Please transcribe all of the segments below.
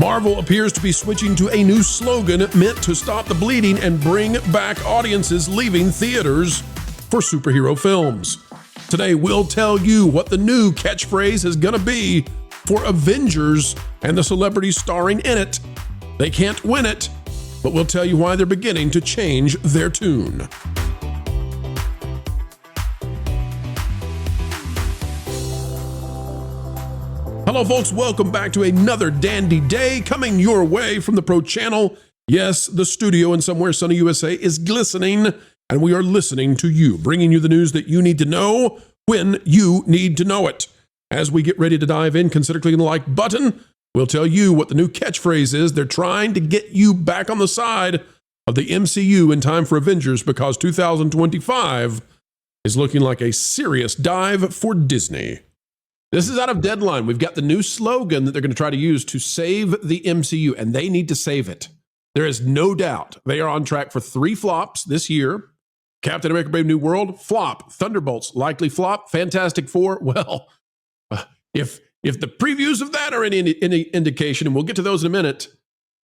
Marvel appears to be switching to a new slogan meant to stop the bleeding and bring back audiences leaving theaters for superhero films. Today, we'll tell you what the new catchphrase is going to be for Avengers and the celebrities starring in it. They can't win it, but we'll tell you why they're beginning to change their tune. Hello, folks. Welcome back to another dandy day coming your way from the Pro Channel. Yes, the studio in somewhere sunny USA is glistening, and we are listening to you, bringing you the news that you need to know when you need to know it. As we get ready to dive in, consider clicking the like button. We'll tell you what the new catchphrase is. They're trying to get you back on the side of the MCU in time for Avengers because 2025 is looking like a serious dive for Disney. This is out of Deadline. We've got the new slogan that they're going to try to use to save the MCU, and they need to save it. There is no doubt they are on track for 3 flops this year. Captain America Brave New World, flop. Thunderbolts, likely flop. Fantastic Four, well, if the previews of that are any indication, and we'll get to those in a minute,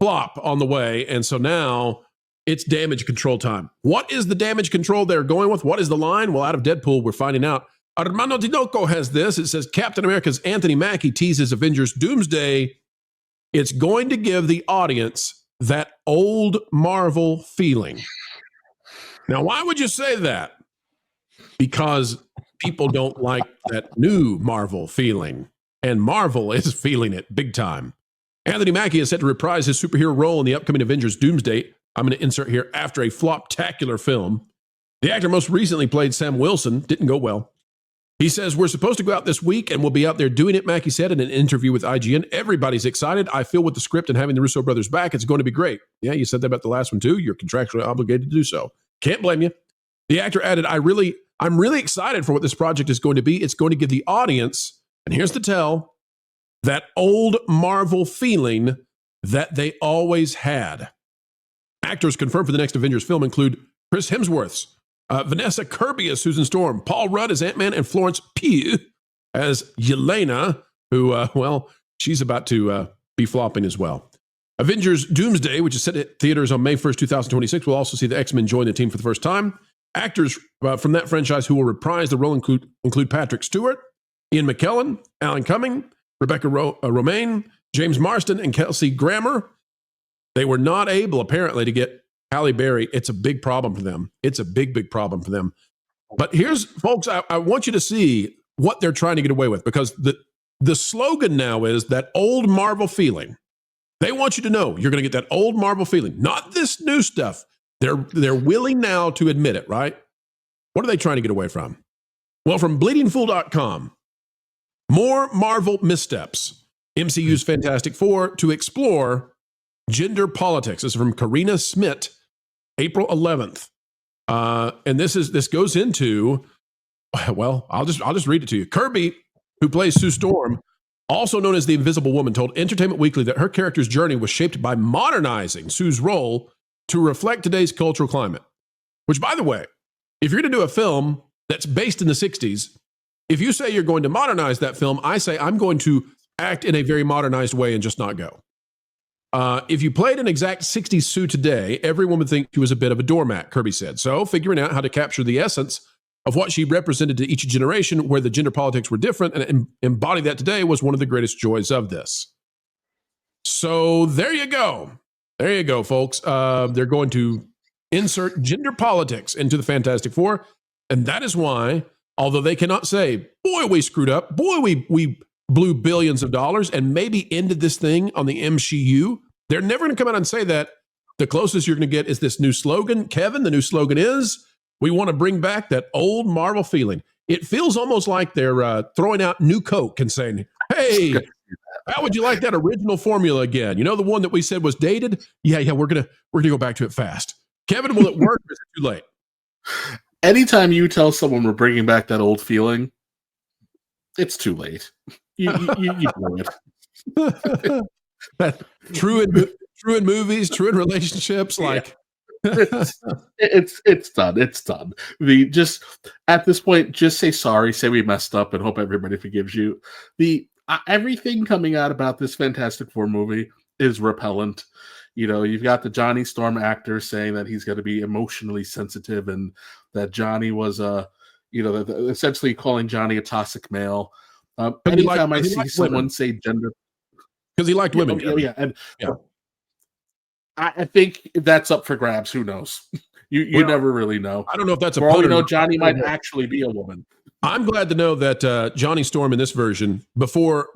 flop on the way. And so now it's damage control time. What is the damage control they're going with? What is the line? Well, out of Deadpool, we're finding out. Armando Tinoco has this. It says, Captain America's Anthony Mackie teases Avengers Doomsday. It's going to give the audience that old Marvel feeling. Now, why would you say that? Because people don't like that new Marvel feeling, and Marvel is feeling it big time. Anthony Mackie is set to reprise his superhero role in the upcoming Avengers Doomsday. I'm going to insert here, after a flop-tacular film. The actor most recently played Sam Wilson. Didn't go well. He says, we're supposed to go out this week, and we'll be out there doing it, Mackie said in an interview with IGN. Everybody's excited. I feel with the script and having the Russo brothers back, it's going to be great. Yeah, you said that about the last one, too. You're contractually obligated to do so. Can't blame you. The actor added, I'm really excited for what this project is going to be. It's going to give the audience, and here's the tell, that old Marvel feeling that they always had. Actors confirmed for the next Avengers film include Chris Hemsworth's Vanessa Kirby as Susan Storm, Paul Rudd as Ant-Man, and Florence Pugh as Yelena, who, she's about to be flopping as well. Avengers Doomsday, which is set at theaters on May 1st, 2026, will also see the X-Men join the team for the first time. Actors from that franchise who will reprise the role include Patrick Stewart, Ian McKellen, Alan Cumming, Rebecca Romijn, James Marsden, and Kelsey Grammer. They were not able, apparently, to get Halle Berry. It's a big problem for them. It's a big, big problem for them. But here's, folks, I want you to see what they're trying to get away with, because the slogan now is that old Marvel feeling. They want you to know you're going to get that old Marvel feeling, not this new stuff. They're willing now to admit it, right? What are they trying to get away from? Well, from bleedingfool.com, more Marvel missteps. MCU's Fantastic Four to explore gender politics. This is from Karina Smith, April 11th. And this goes into, well, I'll just read it to you. Kirby, who plays Sue Storm, also known as the Invisible Woman, told Entertainment Weekly that her character's journey was shaped by modernizing Sue's role to reflect today's cultural climate. Which, by the way, if you're going to do a film that's based in the 60s, if you say you're going to modernize that film, I say I'm going to act in a very modernized way and just not go. If you played an exact 60s Sue today, everyone would think she was a bit of a doormat, Kirby said. So figuring out how to capture the essence of what she represented to each generation where the gender politics were different and embody that today was one of the greatest joys of this. So there you go. There you go, folks. They're going to insert gender politics into the Fantastic Four. And that is why, although they cannot say, boy, we screwed up, boy, we blew billions of dollars and maybe ended this thing on the MCU, they're never going to come out and say that. The closest you're going to get is this new slogan. Kevin, the new slogan is, we want to bring back that old Marvel feeling. It feels almost like they're throwing out new Coke and saying, hey, how would you like that original formula again? You know, the one that we said was dated? Yeah, we're gonna go back to it fast. Kevin, will it work or is it too late? Anytime you tell someone we're bringing back that old feeling, it's too late. You blew it. That true in movies, true in relationships, like it's done. It's done. Just at this point, just say sorry, say we messed up, and hope everybody forgives you. Everything coming out about this Fantastic Four movie is repellent. You know, you've got the Johnny Storm actor saying that he's going to be emotionally sensitive, and that Johnny was essentially calling Johnny a toxic male. Anytime I see someone say gender, because he liked women. And I think that's up for grabs. Who knows? You never really know. I don't know if that's for all we know, Johnny might actually be a woman. I'm glad to know that Johnny Storm in this version, before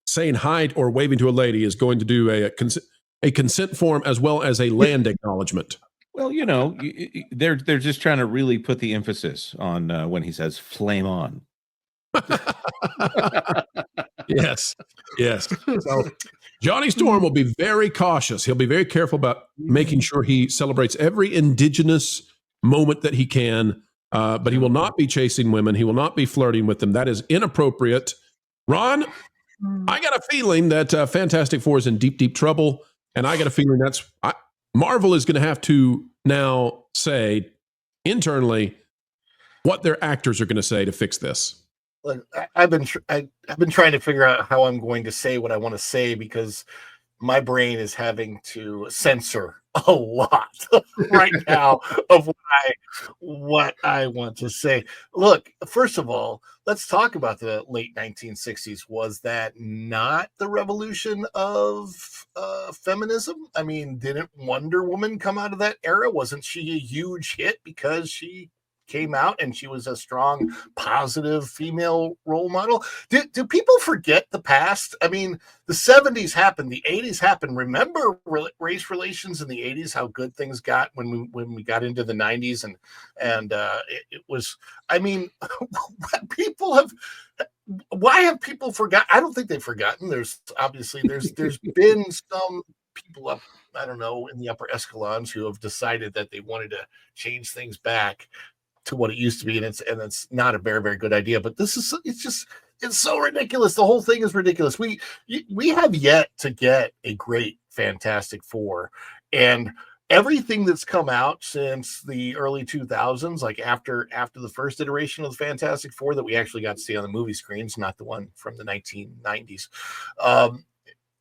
saying hi or waving to a lady, is going to do a consent form as well as a land acknowledgement. Well, you know, they're just trying to really put the emphasis on when he says "flame on." Yes. So Johnny Storm will be very cautious. He'll be very careful about making sure he celebrates every indigenous moment that he can. But he will not be chasing women. He will not be flirting with them. That is inappropriate. Ron, I got a feeling that Fantastic Four is in deep, deep trouble. And I got a feeling Marvel is going to have to now say internally what their actors are going to say to fix this. Look, I've been trying to figure out how I'm going to say what I want to say, because my brain is having to censor a lot right now of what I want to say. Look, first of all, let's talk about the late 1960s. Was that not the revolution of feminism? I mean, didn't Wonder Woman come out of that era? Wasn't she a huge hit because she came out and she was a strong, positive female role model? Do people forget the past? I mean, the 70s happened, the 80s happened. Remember race relations in the 80s, how good things got when we got into the 90s, and it was, I mean, why have people forgotten? I don't think they've forgotten. There's been some people up, I don't know, in the upper echelons who have decided that they wanted to change things back to what it used to be, and it's not a very, very good idea. But it's so ridiculous. The whole thing is ridiculous. We have yet to get a great Fantastic Four, and everything that's come out since the early 2000s, like after the first iteration of the Fantastic Four that we actually got to see on the movie screens, not the one from the 1990s.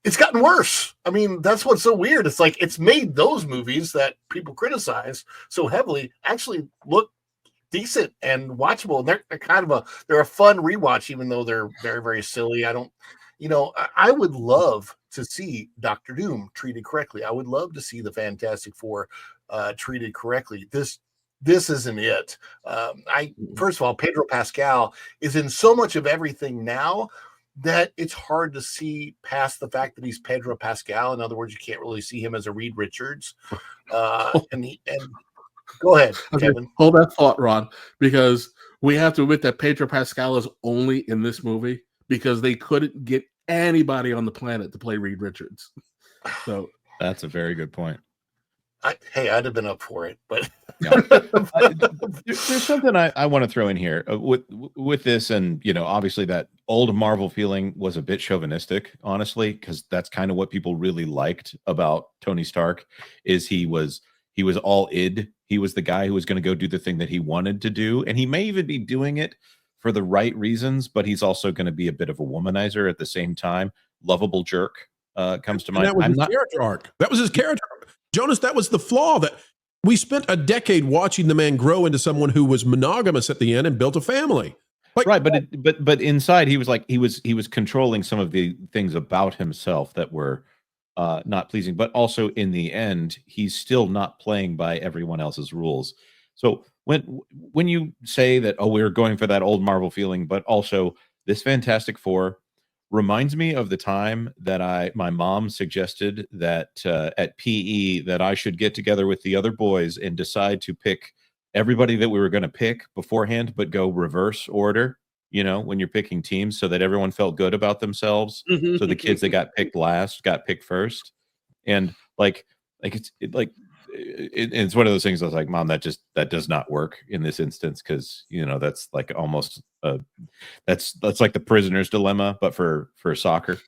It's gotten worse. I mean, that's what's so weird. It's like it's made those movies that people criticize so heavily actually look decent and watchable, and they're a fun rewatch, even though they're very, very silly. I would love to see Doctor Doom treated correctly. I would love to see the Fantastic Four treated correctly. This isn't it. First of all, Pedro Pascal is in so much of everything now that it's hard to see past the fact that he's Pedro Pascal. In other words, you can't really see him as a Reed Richards. Go ahead, Kevin. Hold that thought, Ron, because we have to admit that Pedro Pascal is only in this movie because they couldn't get anybody on the planet to play Reed Richards. So that's a very good point. I'd have been up for it, but there's something I want to throw in here with this, and obviously that old Marvel feeling was a bit chauvinistic, honestly, because that's kind of what people really liked about Tony Stark. Is he was all id. He was the guy who was going to go do the thing that he wanted to do, and he may even be doing it for the right reasons, but he's also going to be a bit of a womanizer at the same time. Lovable jerk comes to mind. That was his character arc. That was his character arc. Jonas, that was the flaw. That we spent a decade watching the man grow into someone who was monogamous at the end and built a family. Right, but inside he was like he was controlling some of the things about himself that were not pleasing, but also in the end, he's still not playing by everyone else's rules. So when you say that, we're going for that old Marvel feeling, but also this Fantastic Four reminds me of the time that my mom suggested that at PE that I should get together with the other boys and decide to pick everybody that we were going to pick beforehand, but go reverse order. When you're picking teams, so that everyone felt good about themselves. So the kids that got picked last got picked first, and it's one of those things. I was like, Mom, that does not work in this instance, because that's like almost that's like the prisoner's dilemma, but for soccer.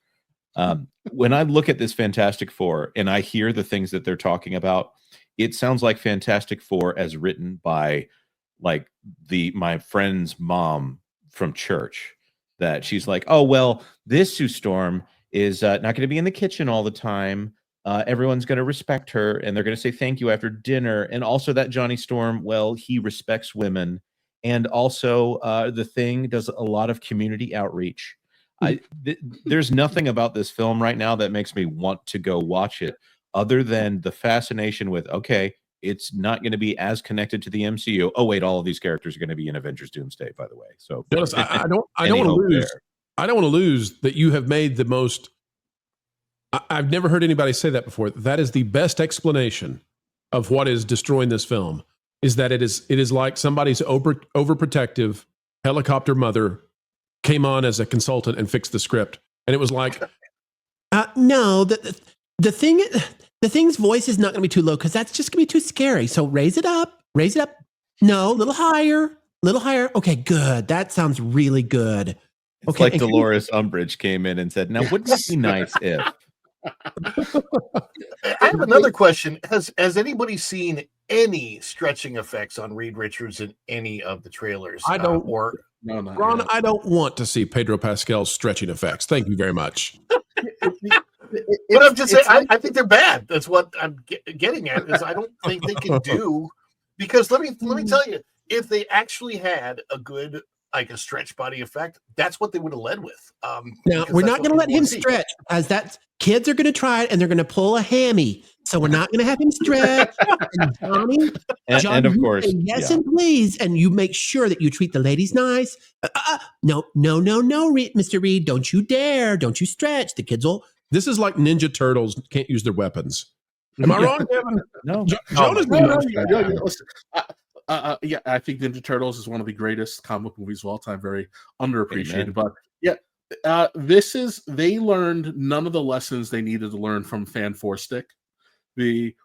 When I look at this Fantastic Four and I hear the things that they're talking about, it sounds like Fantastic Four as written by like my friend's mom from church, that she's like, oh, well, this Sue Storm is not going to be in the kitchen all the time. Everyone's going to respect her, and they're going to say thank you after dinner. And also that Johnny Storm, well, he respects women. And also the Thing does a lot of community outreach. There's nothing about this film right now that makes me want to go watch it other than the fascination with, okay, it's not going to be as connected to the MCU. Oh, wait, all of these characters are going to be in Avengers Doomsday, by the way. So Dennis, I don't want to lose. I don't want to lose that you have made the most. I've never heard anybody say that before. That is the best explanation of what is destroying this film. Is that it is like somebody's overprotective helicopter mother came on as a consultant and fixed the script, and it was like, no, the Thing's voice is not going to be too low because that's just going to be too scary. So raise it up. No, a little higher. Okay, good. That sounds really good. It's like Dolores Umbridge came in and said, "Now, wouldn't it be nice if?" I have another question. Has anybody seen any stretching effects on Reed Richards in any of the trailers? I don't. No, Ron, I don't want to see Pedro Pascal's stretching effects. Thank you very much. But I'm just saying, I think they're bad. That's what I'm getting at. Is I don't think they can do, because let me tell you, if they actually had a good, like a stretch body effect, that's what they would have led with. Now we're not going to let him stretch, because that's kids are going to try it and they're going to pull a hammy. So we're not going to have him stretch. And Johnny, and of course, yes, and please, and you make sure that you treat the ladies nice. No, Mr. Reed, don't you dare, don't you stretch. The kids will. This is like Ninja Turtles can't use their weapons. Am I wrong, Kevin? No. Yeah, I think Ninja Turtles is one of the greatest comic book movies of all time. Very underappreciated, but yeah, they learned none of the lessons they needed to learn from Fan Four Stick. We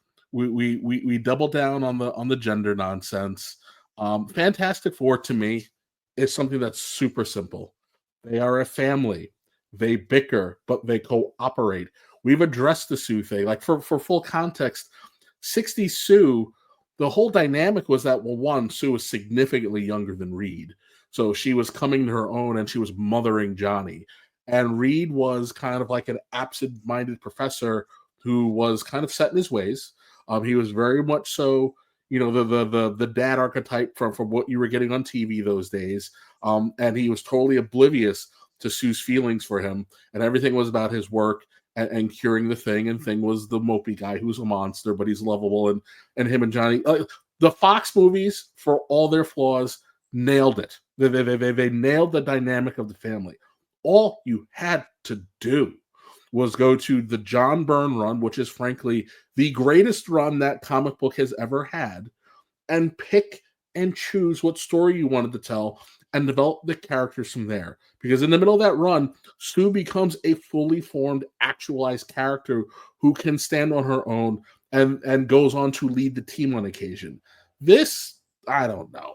doubled down on the gender nonsense. Fantastic Four to me is something that's super simple. They are a family. They bicker, but they cooperate. We've addressed the Sue thing. Like for full context, 60 Sue, the whole dynamic was that, well, one, Sue was significantly younger than Reed. So she was coming to her own and she was mothering Johnny. And Reed was kind of like an absent-minded professor who was kind of set in his ways. He was very much so, the dad archetype from what you were getting on TV those days. And he was totally oblivious to Sue's feelings for him, and everything was about his work and curing the Thing. And Thing was the mopey guy who's a monster, but he's lovable. And him and Johnny, the Fox movies, for all their flaws, nailed it. They nailed the dynamic of the family. All you had to do was go to the John Byrne run, which is frankly the greatest run that comic book has ever had, and pick and choose what story you wanted to tell and develop the characters from there. Because in the middle of that run, Sue becomes a fully formed, actualized character who can stand on her own and goes on to lead the team on occasion. This, I don't know.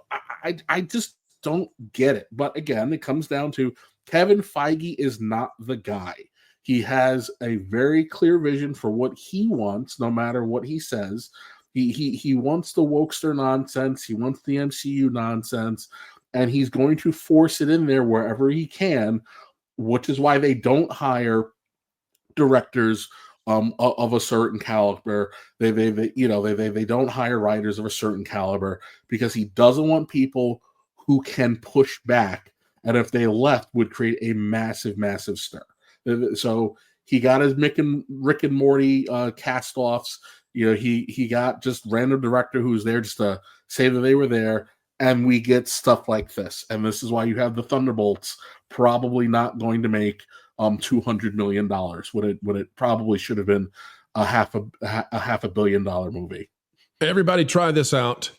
I just don't get it. But again, it comes down to Kevin Feige is not the guy. He has a very clear vision for what he wants, no matter what he says. He wants the wokester nonsense. He wants the MCU nonsense. And he's going to force it in there wherever he can, which is why they don't hire directors of a certain caliber. They don't hire writers of a certain caliber, because he doesn't want people who can push back, and if they left, would create a massive, massive stir. So he got his Rick and Morty cast-offs. He got just random director who's there just to say that they were there. And we get stuff like this. And this is why you have the Thunderbolts probably not going to make $200 million when it probably should have been a half a billion dollar movie. Everybody try this out.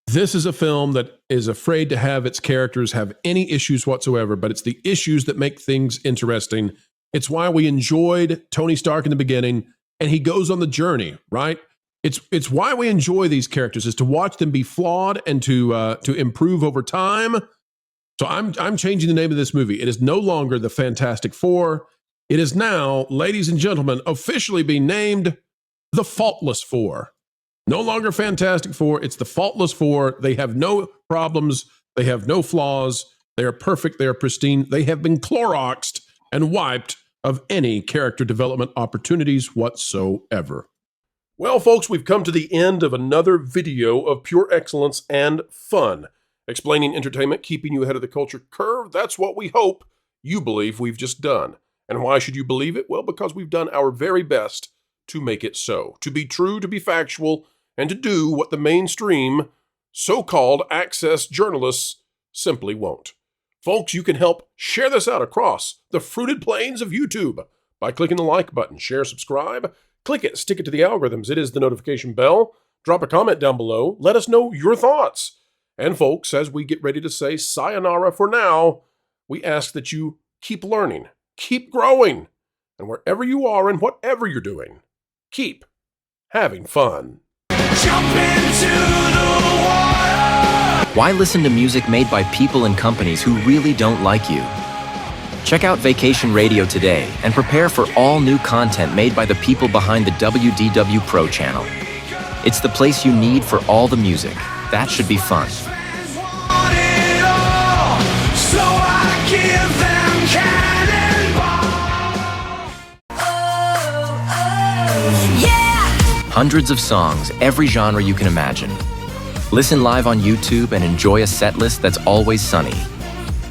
This is a film that is afraid to have its characters have any issues whatsoever, but it's the issues that make things interesting. It's why we enjoyed Tony Stark in the beginning, and he goes on the journey, right? It's why we enjoy these characters, is to watch them be flawed and to improve over time. So I'm changing the name of this movie. It is no longer the Fantastic Four. It is now, ladies and gentlemen, officially being named the Faultless Four. No longer Fantastic Four. It's the Faultless Four. They have no problems. They have no flaws. They are perfect. They are pristine. They have been Cloroxed and wiped of any character development opportunities whatsoever. Well, folks, we've come to the end of another video of pure excellence and fun. Explaining entertainment, keeping you ahead of the culture curve, that's what we hope you believe we've just done. And why should you believe it? Well, because we've done our very best to make it so. To be true, to be factual, and to do what the mainstream, so-called access journalists simply won't. Folks, you can help share this out across the fruited plains of YouTube by clicking the like button, share, subscribe, click it, stick it to the algorithms. It is the notification bell. Drop a comment down below. Let us know your thoughts. And folks, as we get ready to say sayonara for now, we ask that you keep learning, keep growing, and wherever you are and whatever you're doing, keep having fun. Jump into the water. Why listen to music made by people and companies who really don't like you? Check out Vacation Radio today and prepare for all new content made by the people behind the WDW Pro Channel. It's the place you need for all the music. That should be fun. Want it all, so I give them cannonball. Yeah! Hundreds of songs, every genre you can imagine. Listen live on YouTube and enjoy a set list that's always sunny.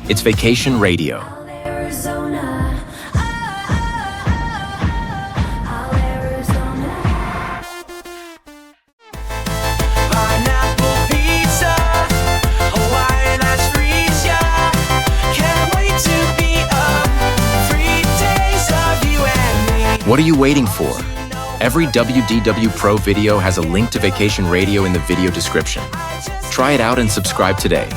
It's Vacation Radio. Arizona. Pineapple pizza, Hawaiian ice freeze, yeah. Can't wait to be up. 3 days of you and me. What are you waiting for? Every WDW Pro video has a link to Vacation Radio in the video description. Try it out and subscribe today.